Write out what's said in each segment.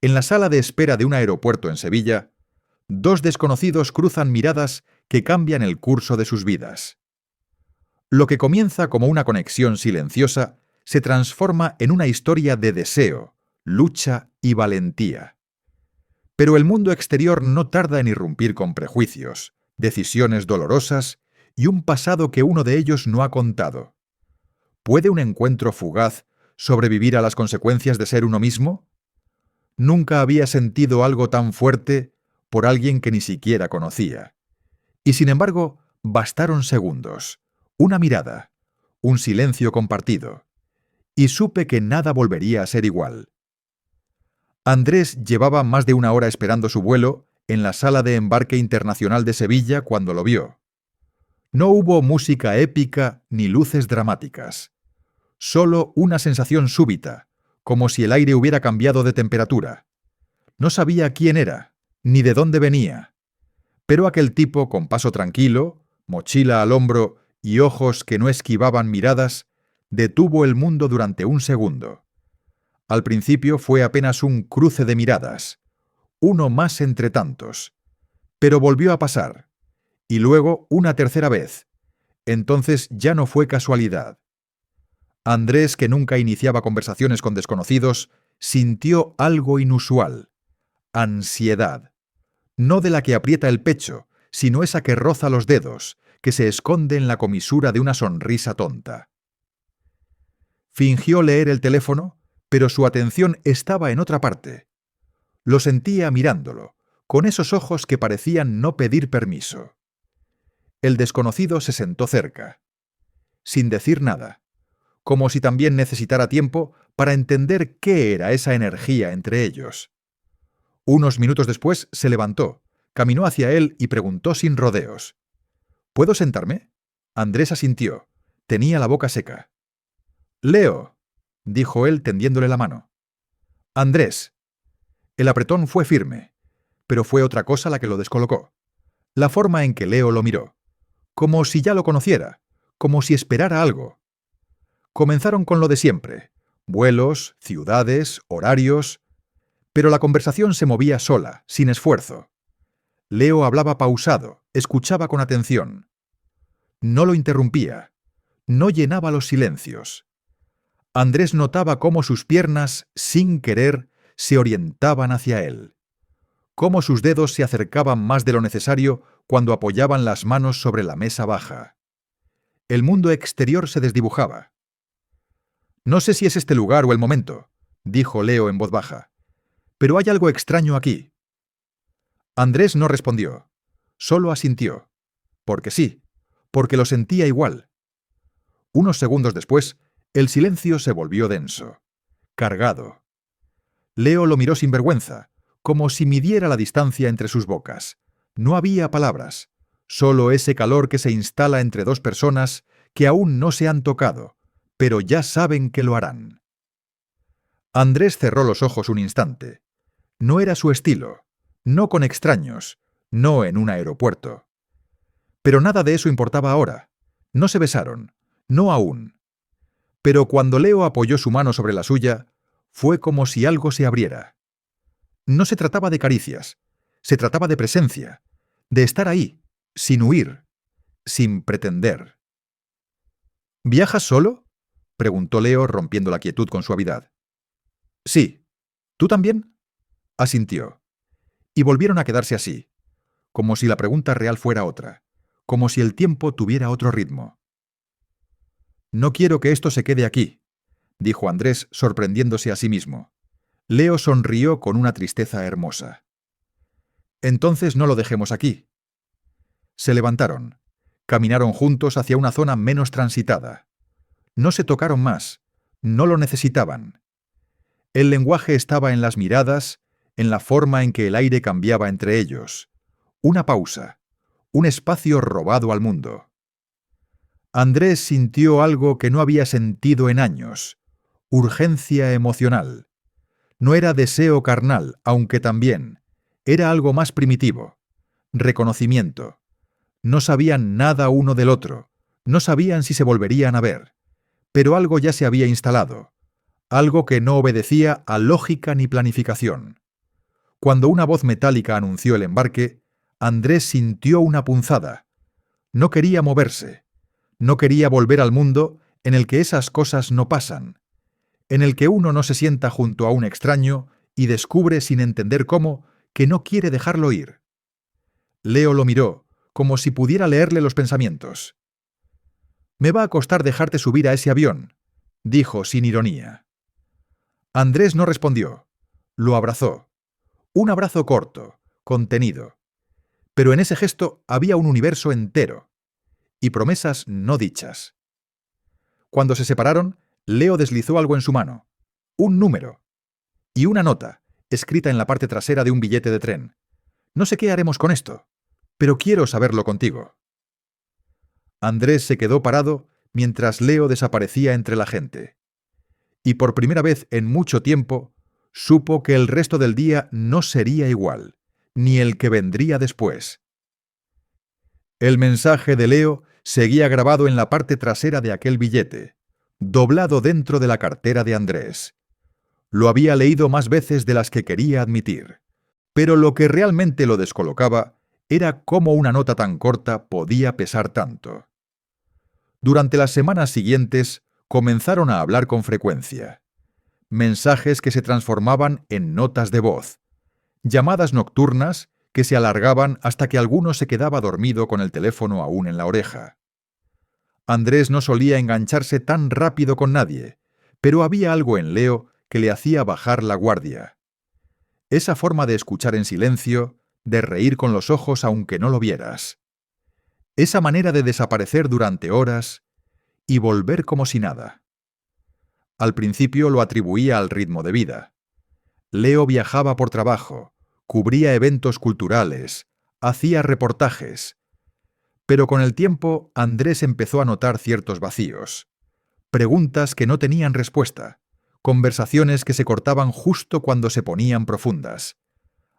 En la sala de espera de un aeropuerto en Sevilla, dos desconocidos cruzan miradas que cambian el curso de sus vidas. Lo que comienza como una conexión silenciosa se transforma en una historia de deseo, lucha y valentía. Pero el mundo exterior no tarda en irrumpir con prejuicios, decisiones dolorosas y un pasado que uno de ellos no ha contado. ¿Puede un encuentro fugaz sobrevivir a las consecuencias de ser uno mismo? Nunca había sentido algo tan fuerte por alguien que ni siquiera conocía. Y sin embargo, bastaron segundos, una mirada, un silencio compartido, y supe que nada volvería a ser igual. Andrés llevaba más de una hora esperando su vuelo en la sala de embarque internacional de Sevilla cuando lo vio. No hubo música épica ni luces dramáticas. Solo una sensación súbita, como si el aire hubiera cambiado de temperatura. No sabía quién era, ni de dónde venía. Pero aquel tipo con paso tranquilo, mochila al hombro y ojos que no esquivaban miradas, detuvo el mundo durante un segundo. Al principio fue apenas un cruce de miradas, uno más entre tantos, pero volvió a pasar, y luego una tercera vez. Entonces ya no fue casualidad. Andrés, que nunca iniciaba conversaciones con desconocidos, sintió algo inusual: ansiedad. No de la que aprieta el pecho, sino esa que roza los dedos, que se esconde en la comisura de una sonrisa tonta. Fingió leer el teléfono, pero su atención estaba en otra parte. Lo sentía mirándolo, con esos ojos que parecían no pedir permiso. El desconocido se sentó cerca, sin decir nada, como si también necesitara tiempo para entender qué era esa energía entre ellos. Unos minutos después se levantó, caminó hacia él y preguntó sin rodeos: ¿Puedo sentarme? Andrés asintió. Tenía la boca seca. «Leo», dijo él tendiéndole la mano. «Andrés». El apretón fue firme, pero fue otra cosa la que lo descolocó. La forma en que Leo lo miró, como si ya lo conociera, como si esperara algo. Comenzaron con lo de siempre: vuelos, ciudades, horarios, pero la conversación se movía sola, sin esfuerzo. Leo hablaba pausado, escuchaba con atención. No lo interrumpía, no llenaba los silencios. Andrés notaba cómo sus piernas, sin querer, se orientaban hacia él, cómo sus dedos se acercaban más de lo necesario cuando apoyaban las manos sobre la mesa baja. El mundo exterior se desdibujaba. «No sé si es este lugar o el momento», dijo Leo en voz baja, «pero hay algo extraño aquí». Andrés no respondió, solo asintió, porque sí, porque lo sentía igual. Unos segundos después, el silencio se volvió denso, cargado. Leo lo miró sin vergüenza, como si midiera la distancia entre sus bocas. No había palabras, solo ese calor que se instala entre dos personas que aún no se han tocado, pero ya saben que lo harán. Andrés cerró los ojos un instante. No era su estilo, no con extraños, no en un aeropuerto. Pero nada de eso importaba ahora. No se besaron, no aún. Pero cuando Leo apoyó su mano sobre la suya, fue como si algo se abriera. No se trataba de caricias, se trataba de presencia, de estar ahí, sin huir, sin pretender. «¿Viajas solo?», preguntó Leo, rompiendo la quietud con suavidad. «Sí. ¿Tú también?», asintió. Y volvieron a quedarse así, como si la pregunta real fuera otra, como si el tiempo tuviera otro ritmo. «No quiero que esto se quede aquí», dijo Andrés, sorprendiéndose a sí mismo. Leo sonrió con una tristeza hermosa. «Entonces no lo dejemos aquí». Se levantaron, caminaron juntos hacia una zona menos transitada. No se tocaron más, no lo necesitaban. El lenguaje estaba en las miradas, en la forma en que el aire cambiaba entre ellos. Una pausa, un espacio robado al mundo. Andrés sintió algo que no había sentido en años: urgencia emocional. No era deseo carnal, aunque también. Era algo más primitivo: reconocimiento. No sabían nada uno del otro, no sabían si se volverían a ver, pero algo ya se había instalado, algo que no obedecía a lógica ni planificación. Cuando una voz metálica anunció el embarque, Andrés sintió una punzada. No quería moverse. No quería volver al mundo en el que esas cosas no pasan, en el que uno no se sienta junto a un extraño y descubre sin entender cómo que no quiere dejarlo ir. Leo lo miró, como si pudiera leerle los pensamientos. «Me va a costar dejarte subir a ese avión», dijo sin ironía. Andrés no respondió. Lo abrazó. Un abrazo corto, contenido. Pero en ese gesto había un universo entero. Y promesas no dichas. Cuando se separaron, Leo deslizó algo en su mano. Un número. Y una nota, escrita en la parte trasera de un billete de tren. «No sé qué haremos con esto, pero quiero saberlo contigo». Andrés se quedó parado mientras Leo desaparecía entre la gente. Y por primera vez en mucho tiempo, supo que el resto del día no sería igual, ni el que vendría después. El mensaje de Leo seguía grabado en la parte trasera de aquel billete, doblado dentro de la cartera de Andrés. Lo había leído más veces de las que quería admitir, pero lo que realmente lo descolocaba era cómo una nota tan corta podía pesar tanto. Durante las semanas siguientes comenzaron a hablar con frecuencia. Mensajes que se transformaban en notas de voz, llamadas nocturnas que se alargaban hasta que alguno se quedaba dormido con el teléfono aún en la oreja. Andrés no solía engancharse tan rápido con nadie, pero había algo en Leo que le hacía bajar la guardia. Esa forma de escuchar en silencio, de reír con los ojos aunque no lo vieras. Esa manera de desaparecer durante horas y volver como si nada. Al principio lo atribuía al ritmo de vida. Leo viajaba por trabajo, cubría eventos culturales, hacía reportajes. Pero con el tiempo Andrés empezó a notar ciertos vacíos. Preguntas que no tenían respuesta. Conversaciones que se cortaban justo cuando se ponían profundas.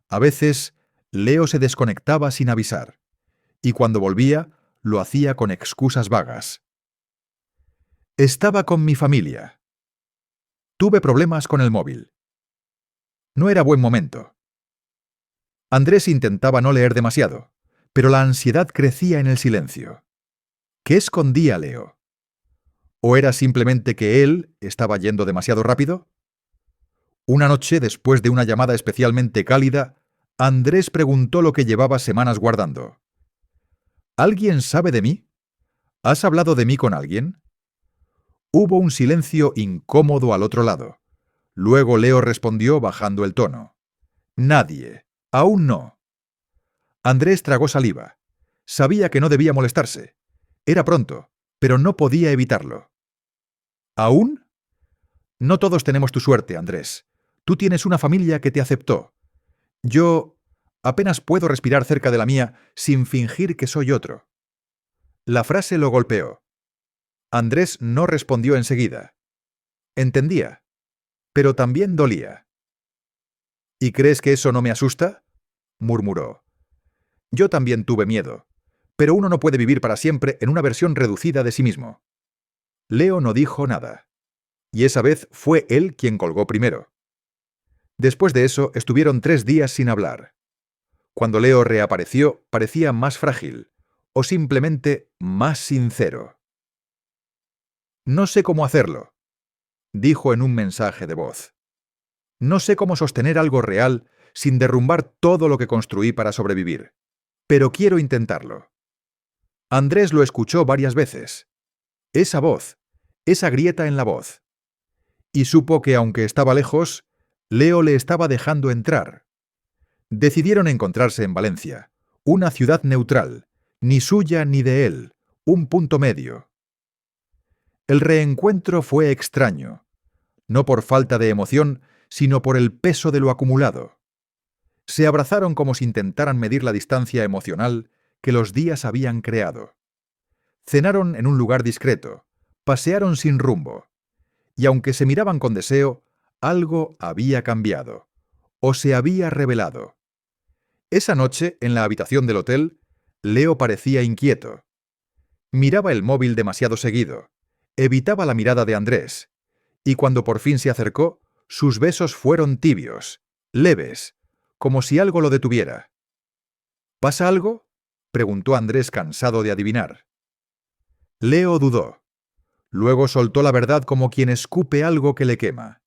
A veces, Leo se desconectaba sin avisar. Y cuando volvía, lo hacía con excusas vagas. «Estaba con mi familia. Tuve problemas con el móvil. No era buen momento». Andrés intentaba no leer demasiado, pero la ansiedad crecía en el silencio. ¿Qué escondía Leo? ¿O era simplemente que él estaba yendo demasiado rápido? Una noche, después de una llamada especialmente cálida, Andrés preguntó lo que llevaba semanas guardando. «¿Alguien sabe de mí? ¿Has hablado de mí con alguien?» Hubo un silencio incómodo al otro lado. Luego Leo respondió bajando el tono. «Nadie. Aún no». Andrés tragó saliva. Sabía que no debía molestarse. Era pronto, pero no podía evitarlo. «¿Aún?» «No todos tenemos tu suerte, Andrés. Tú tienes una familia que te aceptó. Yo apenas puedo respirar cerca de la mía sin fingir que soy otro». La frase lo golpeó. Andrés no respondió enseguida. Entendía, pero también dolía. «¿Y crees que eso no me asusta?», murmuró. «Yo también tuve miedo, pero uno no puede vivir para siempre en una versión reducida de sí mismo». Leo no dijo nada, y esa vez fue él quien colgó primero. Después de eso estuvieron 3 días sin hablar. Cuando Leo reapareció, parecía más frágil, o simplemente más sincero. «No sé cómo hacerlo», dijo en un mensaje de voz. «No sé cómo sostener algo real sin derrumbar todo lo que construí para sobrevivir, pero quiero intentarlo». Andrés lo escuchó varias veces. Esa voz, esa grieta en la voz. Y supo que aunque estaba lejos, Leo le estaba dejando entrar. Decidieron encontrarse en Valencia, una ciudad neutral, ni suya ni de él, un punto medio. El reencuentro fue extraño, no por falta de emoción, sino por el peso de lo acumulado. Se abrazaron como si intentaran medir la distancia emocional que los días habían creado. Cenaron en un lugar discreto, pasearon sin rumbo, y aunque se miraban con deseo, algo había cambiado, o se había revelado. Esa noche, en la habitación del hotel, Leo parecía inquieto. Miraba el móvil demasiado seguido, evitaba la mirada de Andrés, y cuando por fin se acercó, sus besos fueron tibios, leves, como si algo lo detuviera. ¿Pasa algo?, preguntó Andrés, cansado de adivinar. Leo dudó. Luego soltó la verdad como quien escupe algo que le quema.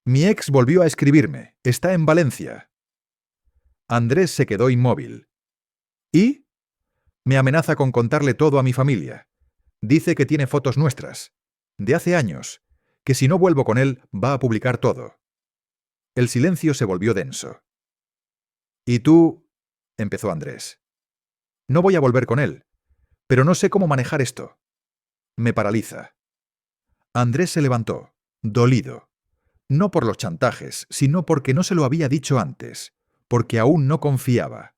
Mi ex volvió a escribirme. Está en Valencia. Andrés se quedó inmóvil. ¿Y? Me amenaza con contarle todo a mi familia. Dice que tiene fotos nuestras, de hace años, que si no vuelvo con él va a publicar todo. El silencio se volvió denso. ¿Y tú? Empezó Andrés. No voy a volver con él, pero no sé cómo manejar esto. Me paraliza. Andrés se levantó, dolido. No por los chantajes, sino porque no se lo había dicho antes, porque aún no confiaba.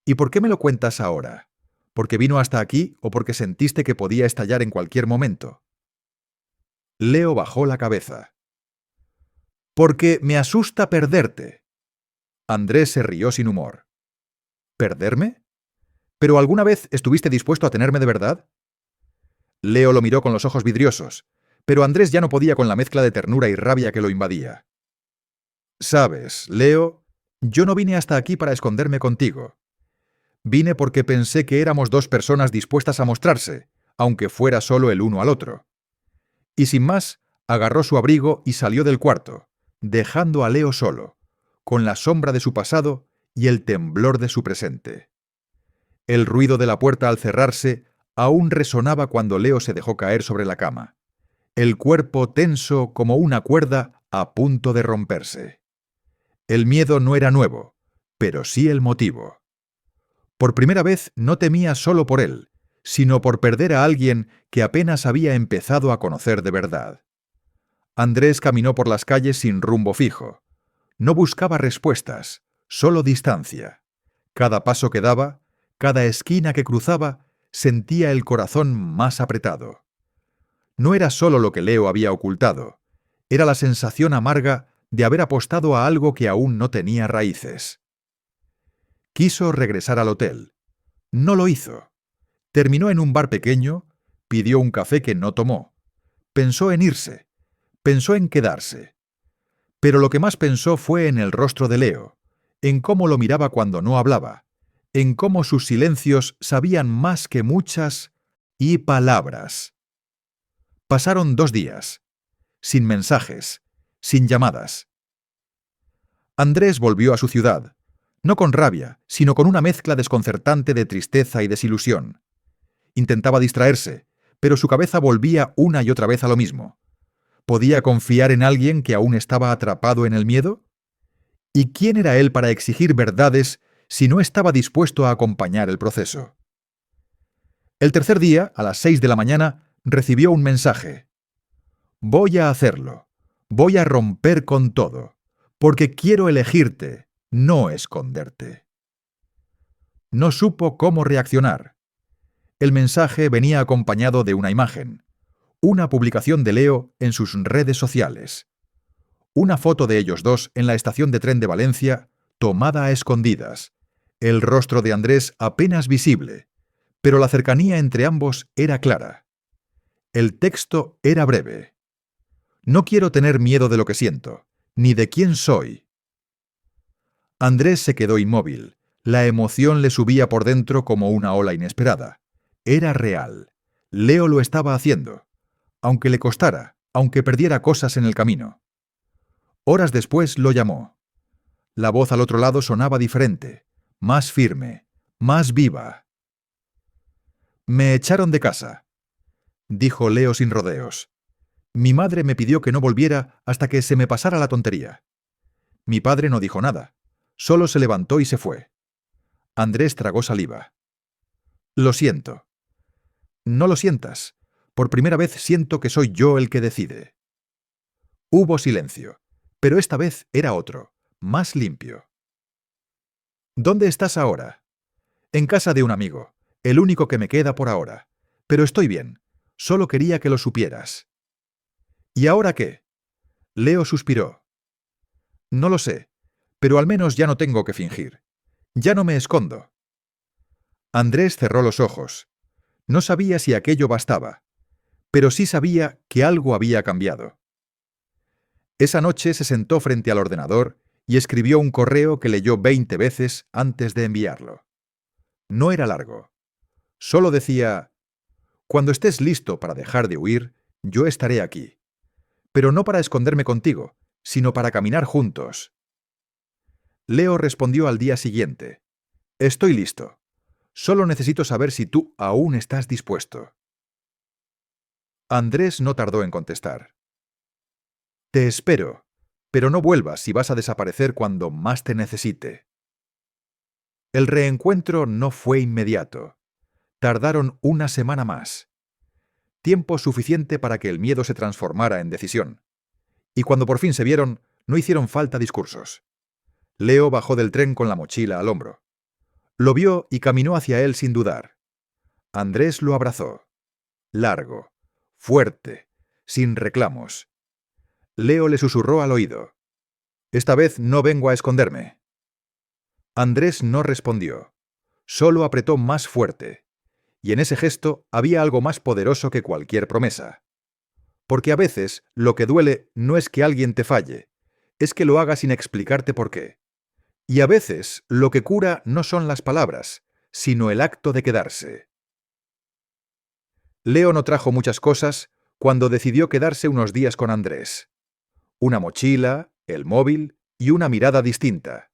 ¿Y por qué me lo cuentas ahora? ¿Porque vino hasta aquí o porque sentiste que podía estallar en cualquier momento? Leo bajó la cabeza. Porque me asusta perderte. Andrés se rió sin humor. ¿Perderme? ¿Pero alguna vez estuviste dispuesto a tenerme de verdad? Leo lo miró con los ojos vidriosos, pero Andrés ya no podía con la mezcla de ternura y rabia que lo invadía. Sabes, Leo, yo no vine hasta aquí para esconderme contigo. Vine porque pensé que éramos dos personas dispuestas a mostrarse, aunque fuera solo el uno al otro. Y sin más, agarró su abrigo y salió del cuarto, dejando a Leo solo, con la sombra de su pasado y el temblor de su presente. El ruido de la puerta al cerrarse aún resonaba cuando Leo se dejó caer sobre la cama, el cuerpo tenso como una cuerda a punto de romperse. El miedo no era nuevo, pero sí el motivo. Por primera vez no temía solo por él, sino por perder a alguien que apenas había empezado a conocer de verdad. Andrés caminó por las calles sin rumbo fijo. No buscaba respuestas, solo distancia. Cada paso que daba, cada esquina que cruzaba, sentía el corazón más apretado. No era solo lo que Leo había ocultado, era la sensación amarga de haber apostado a algo que aún no tenía raíces. Quiso regresar al hotel. No lo hizo. Terminó en un bar pequeño, pidió un café que no tomó. Pensó en irse, pensó en quedarse. Pero lo que más pensó fue en el rostro de Leo, en cómo lo miraba cuando no hablaba, en cómo sus silencios sabían más que muchas palabras. Pasaron 2 días, sin mensajes, sin llamadas. Andrés volvió a su ciudad, no con rabia, sino con una mezcla desconcertante de tristeza y desilusión. Intentaba distraerse, pero su cabeza volvía una y otra vez a lo mismo. ¿Podía confiar en alguien que aún estaba atrapado en el miedo? ¿Y quién era él para exigir verdades si no estaba dispuesto a acompañar el proceso? El tercer día, a las 6 de la mañana, recibió un mensaje. Voy a hacerlo. Voy a romper con todo. Porque quiero elegirte, no esconderte. No supo cómo reaccionar. El mensaje venía acompañado de una imagen. Una publicación de Leo en sus redes sociales. Una foto de ellos dos en la estación de tren de Valencia, tomada a escondidas. El rostro de Andrés apenas visible, pero la cercanía entre ambos era clara. El texto era breve. No quiero tener miedo de lo que siento, ni de quién soy. Andrés se quedó inmóvil. La emoción le subía por dentro como una ola inesperada. Era real. Leo lo estaba haciendo. Aunque le costara, aunque perdiera cosas en el camino. Horas después lo llamó. La voz al otro lado sonaba diferente, más firme, más viva. Me echaron de casa, dijo Leo sin rodeos. Mi madre me pidió que no volviera hasta que se me pasara la tontería. Mi padre no dijo nada, solo se levantó y se fue. Andrés tragó saliva. Lo siento. No lo sientas. Por primera vez siento que soy yo el que decide. Hubo silencio, pero esta vez era otro, más limpio. ¿Dónde estás ahora? En casa de un amigo, el único que me queda por ahora. Pero estoy bien. Solo quería que lo supieras. ¿Y ahora qué? Leo suspiró. No lo sé, pero al menos ya no tengo que fingir. Ya no me escondo. Andrés cerró los ojos. No sabía si aquello bastaba, pero sí sabía que algo había cambiado. Esa noche se sentó frente al ordenador y escribió un correo que leyó 20 veces antes de enviarlo. No era largo. Solo decía: «Cuando estés listo para dejar de huir, yo estaré aquí. Pero no para esconderme contigo, sino para caminar juntos». Leo respondió al día siguiente: «Estoy listo. Solo necesito saber si tú aún estás dispuesto». Andrés no tardó en contestar: «Te espero, pero no vuelvas si vas a desaparecer cuando más te necesite». El reencuentro no fue inmediato. Tardaron una semana más. Tiempo suficiente para que el miedo se transformara en decisión. Y cuando por fin se vieron, no hicieron falta discursos. Leo bajó del tren con la mochila al hombro. Lo vio y caminó hacia él sin dudar. Andrés lo abrazó. Largo, fuerte, sin reclamos. Leo le susurró al oído: «Esta vez no vengo a esconderme». Andrés no respondió. Solo apretó más fuerte. Y en ese gesto había algo más poderoso que cualquier promesa. Porque a veces lo que duele no es que alguien te falle, es que lo haga sin explicarte por qué. Y a veces lo que cura no son las palabras, sino el acto de quedarse. Leo no trajo muchas cosas cuando decidió quedarse unos días con Andrés. Una mochila, el móvil y una mirada distinta.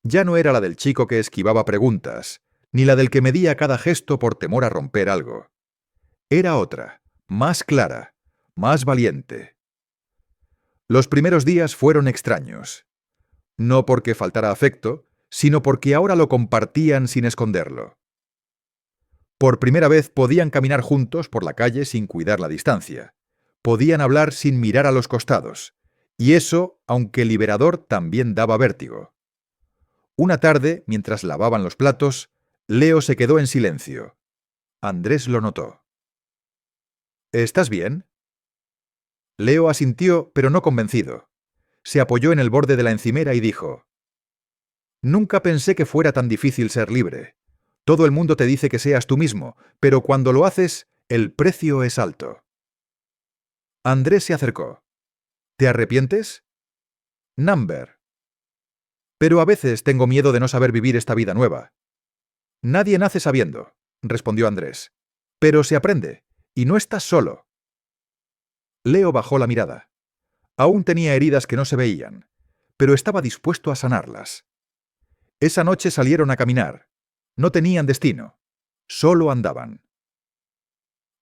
Ya no era la del chico que esquivaba preguntas, ni la del que medía cada gesto por temor a romper algo. Era otra, más clara, más valiente. Los primeros días fueron extraños. No porque faltara afecto, sino porque ahora lo compartían sin esconderlo. Por primera vez podían caminar juntos por la calle sin cuidar la distancia. Podían hablar sin mirar a los costados. Y eso, aunque liberador, también daba vértigo. Una tarde, mientras lavaban los platos, Leo se quedó en silencio. Andrés lo notó. «¿Estás bien?» Leo asintió, pero no convencido. Se apoyó en el borde de la encimera y dijo: «Nunca pensé que fuera tan difícil ser libre. Todo el mundo te dice que seas tú mismo, pero cuando lo haces, el precio es alto». Andrés se acercó. «¿Te arrepientes?» «Number. Pero a veces tengo miedo de no saber vivir esta vida nueva». «Nadie nace sabiendo», respondió Andrés. «Pero se aprende, y no estás solo». Leo bajó la mirada. Aún tenía heridas que no se veían, pero estaba dispuesto a sanarlas. Esa noche salieron a caminar. No tenían destino. Solo andaban.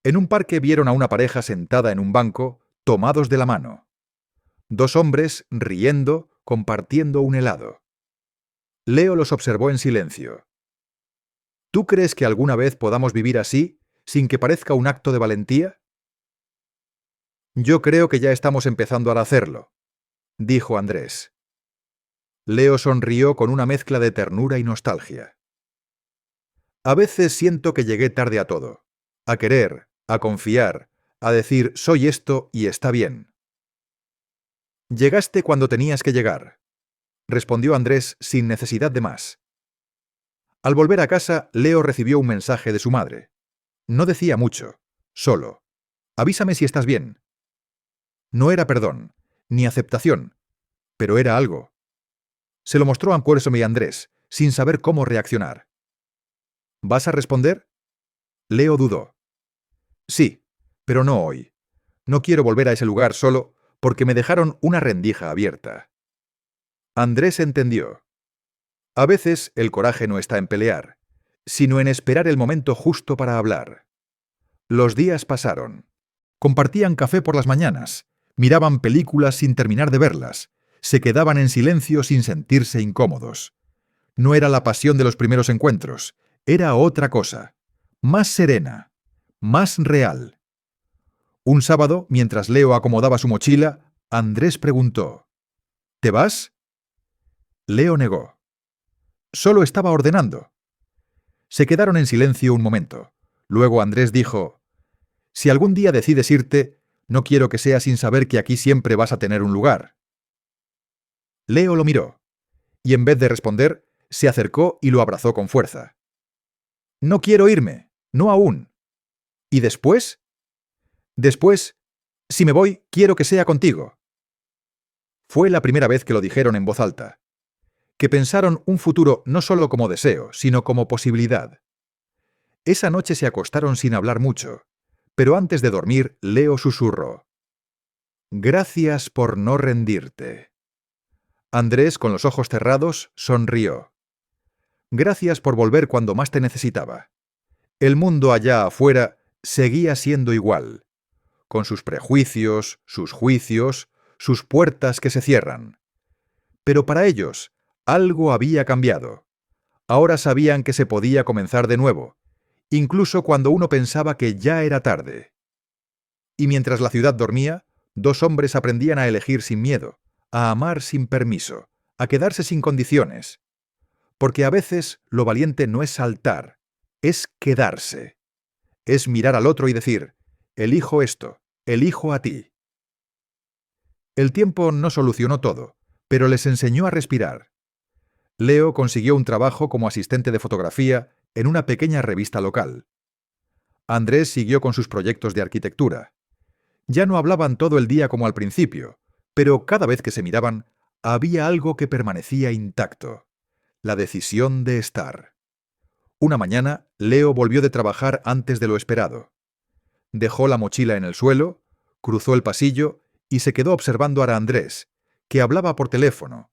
En un parque vieron a una pareja sentada en un banco, tomados de la mano. Dos hombres riendo, compartiendo un helado. Leo los observó en silencio. ¿Tú crees que alguna vez podamos vivir así, sin que parezca un acto de valentía? Yo creo que ya estamos empezando a hacerlo, dijo Andrés. Leo sonrió con una mezcla de ternura y nostalgia. A veces siento que llegué tarde a todo, a querer, a confiar, a decir soy esto y está bien. Llegaste cuando tenías que llegar, respondió Andrés sin necesidad de más. Al volver a casa, Leo recibió un mensaje de su madre. No decía mucho, solo: «Avísame si estás bien». No era perdón, ni aceptación, pero era algo. Se lo mostró a Puerso y Andrés, sin saber cómo reaccionar. ¿Vas a responder? Leo dudó. Sí, pero no hoy. No quiero volver a ese lugar solo porque me dejaron una rendija abierta. Andrés entendió. A veces el coraje no está en pelear, sino en esperar el momento justo para hablar. Los días pasaron. Compartían café por las mañanas, miraban películas sin terminar de verlas, se quedaban en silencio sin sentirse incómodos. No era la pasión de los primeros encuentros, era otra cosa, más serena, más real. Un sábado, mientras Leo acomodaba su mochila, Andrés preguntó: «¿Te vas?» Leo negó. Solo estaba ordenando. Se quedaron en silencio un momento. Luego Andrés dijo: «Si algún día decides irte, no quiero que sea sin saber que aquí siempre vas a tener un lugar». Leo lo miró, y en vez de responder, se acercó y lo abrazó con fuerza. «No quiero irme, no aún». «¿Y después?» «Después, si me voy, quiero que sea contigo». Fue la primera vez que lo dijeron en voz alta. Que pensaron un futuro no solo como deseo, sino como posibilidad. Esa noche se acostaron sin hablar mucho, pero antes de dormir, Leo susurró: «Gracias por no rendirte». Andrés, con los ojos cerrados, sonrió. «Gracias por volver cuando más te necesitaba». El mundo allá afuera seguía siendo igual, con sus prejuicios, sus juicios, sus puertas que se cierran. Pero para ellos, algo había cambiado. Ahora sabían que se podía comenzar de nuevo, incluso cuando uno pensaba que ya era tarde. Y mientras la ciudad dormía, dos hombres aprendían a elegir sin miedo, a amar sin permiso, a quedarse sin condiciones. Porque a veces lo valiente no es saltar, es quedarse. Es mirar al otro y decir: elijo esto, elijo a ti. El tiempo no solucionó todo, pero les enseñó a respirar. Leo consiguió un trabajo como asistente de fotografía en una pequeña revista local. Andrés siguió con sus proyectos de arquitectura. Ya no hablaban todo el día como al principio, pero cada vez que se miraban, había algo que permanecía intacto: la decisión de estar. Una mañana, Leo volvió de trabajar antes de lo esperado. Dejó la mochila en el suelo, cruzó el pasillo y se quedó observando a Andrés, que hablaba por teléfono,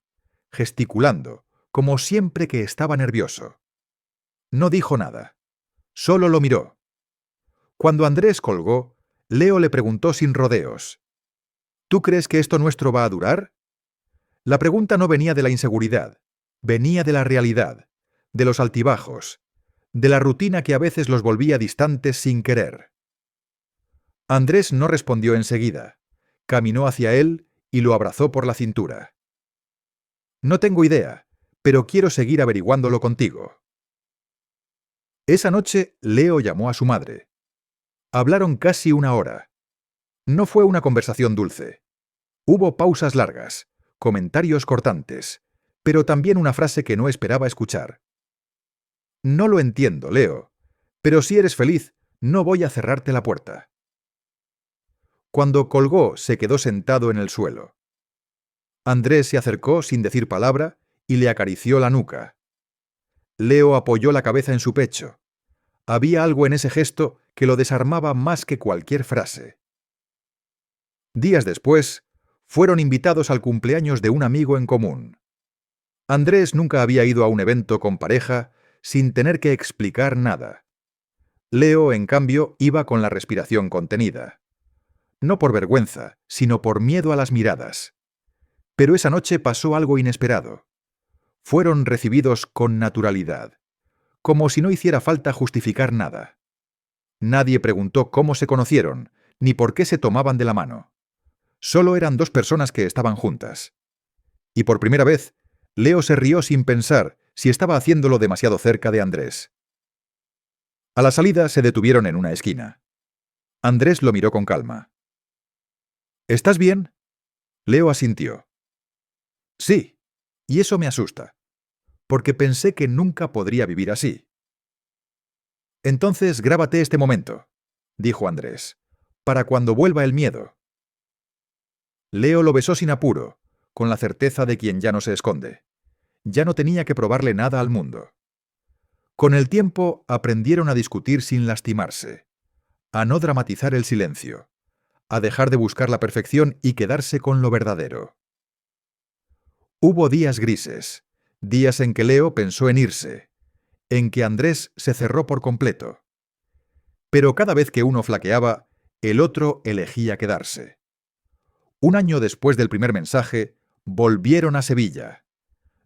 gesticulando, como siempre que estaba nervioso. No dijo nada, solo lo miró. Cuando Andrés colgó, Leo le preguntó sin rodeos: «¿Tú crees que esto nuestro va a durar?». La pregunta no venía de la inseguridad, venía de la realidad, de los altibajos, de la rutina que a veces los volvía distantes sin querer. Andrés no respondió enseguida. Caminó hacia él y lo abrazó por la cintura. «No tengo idea, pero quiero seguir averiguándolo contigo». Esa noche, Leo llamó a su madre. Hablaron casi una hora. No fue una conversación dulce. Hubo pausas largas, comentarios cortantes, pero también una frase que no esperaba escuchar. «No lo entiendo, Leo, pero si eres feliz, no voy a cerrarte la puerta». Cuando colgó, se quedó sentado en el suelo. Andrés se acercó sin decir palabra y le acarició la nuca. Leo apoyó la cabeza en su pecho. Había algo en ese gesto que lo desarmaba más que cualquier frase. Días después, fueron invitados al cumpleaños de un amigo en común. Andrés nunca había ido a un evento con pareja sin tener que explicar nada. Leo, en cambio, iba con la respiración contenida. No por vergüenza, sino por miedo a las miradas. Pero esa noche pasó algo inesperado. Fueron recibidos con naturalidad, como si no hiciera falta justificar nada. Nadie preguntó cómo se conocieron, ni por qué se tomaban de la mano. Solo eran dos personas que estaban juntas. Y por primera vez, Leo se rió sin pensar si estaba haciéndolo demasiado cerca de Andrés. A la salida se detuvieron en una esquina. Andrés lo miró con calma. «¿Estás bien?». Leo asintió. «Sí, y eso me asusta, porque pensé que nunca podría vivir así». «Entonces grábate este momento», dijo Andrés, «para cuando vuelva el miedo». Leo lo besó sin apuro, con la certeza de quien ya no se esconde. Ya no tenía que probarle nada al mundo. Con el tiempo aprendieron a discutir sin lastimarse, a no dramatizar el silencio, a dejar de buscar la perfección y quedarse con lo verdadero. Hubo días grises, días en que Leo pensó en irse, en que Andrés se cerró por completo. Pero cada vez que uno flaqueaba, el otro elegía quedarse. Un año después del primer mensaje, volvieron a Sevilla.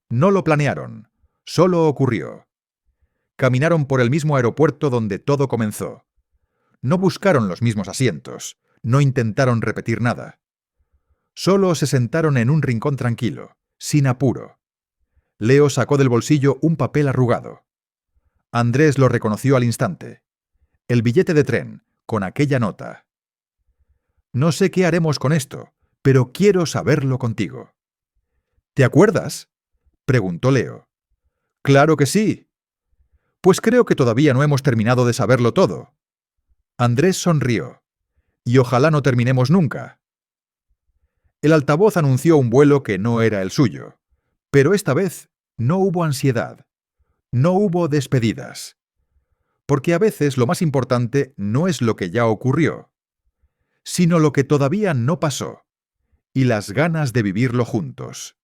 No lo planearon, solo ocurrió. Caminaron por el mismo aeropuerto donde todo comenzó. No buscaron los mismos asientos, no intentaron repetir nada. Solo se sentaron en un rincón tranquilo, sin apuro. Leo sacó del bolsillo un papel arrugado. Andrés lo reconoció al instante. El billete de tren, con aquella nota. «No sé qué haremos con esto, pero quiero saberlo contigo». «¿Te acuerdas?», preguntó Leo. «Claro que sí». «Pues creo que todavía no hemos terminado de saberlo todo». Andrés sonrió. «Y ojalá no terminemos nunca». El altavoz anunció un vuelo que no era el suyo, pero esta vez no hubo ansiedad, no hubo despedidas, porque a veces lo más importante no es lo que ya ocurrió, sino lo que todavía no pasó, y las ganas de vivirlo juntos.